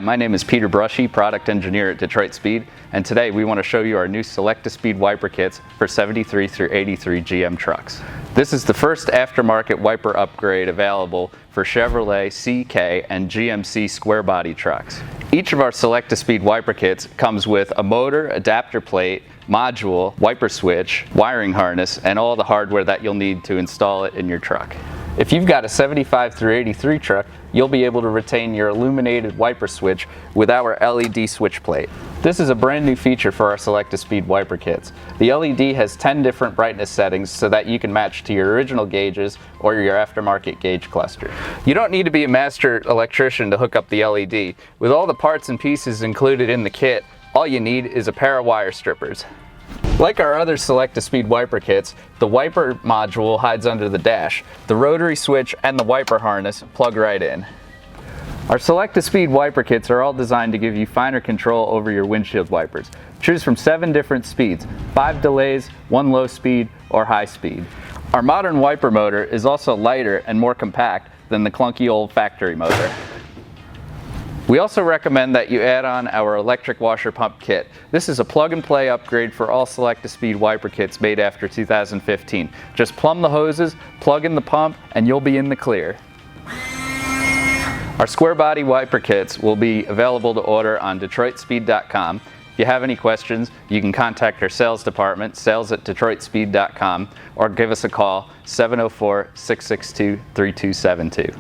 my name is Peter Brushy, Product Engineer at Detroit Speed, and today we want to show you our new Selecta-Speed Wiper Kits for 73 through 83 GM trucks. This is the first aftermarket wiper upgrade available for Chevrolet, CK, and GMC Squarebody trucks. Each of our Selecta-Speed Wiper Kits comes with a motor, adapter plate, module, wiper switch, wiring harness, and all the hardware that you'll need to install it in your truck. If you've got a 75 through 83 truck, you'll be able to retain your illuminated wiper switch with our LED switch plate. This is a brand new feature for our Selecta-Speed Wiper Kits. The LED has 10 different brightness settings so that you can match to your original gauges or your aftermarket gauge cluster. You don't need to be a master electrician to hook up the LED. With all the parts and pieces included in the kit, all you need is a pair of wire strippers. Like our other Selecta-Speed Wiper Kits, the wiper module hides under the dash. The rotary switch and the wiper harness plug right in. Our Selecta-Speed Wiper Kits are all designed to give you finer control over your windshield wipers. Choose from 7 different speeds, 5 delays, 1 low speed, or high speed. Our modern wiper motor is also lighter and more compact than the clunky old factory motor. We also recommend that you add on our electric washer pump kit. This is a plug-and-play upgrade for all Selecta-Speed Wiper Kits made after 2015. Just plumb the hoses, plug in the pump, and you'll be in the clear. Our Squarebody Wiper Kits will be available to order on DetroitSpeed.com. If you have any questions, you can contact our sales department, sales@DetroitSpeed.com, or give us a call, 704-662-3272.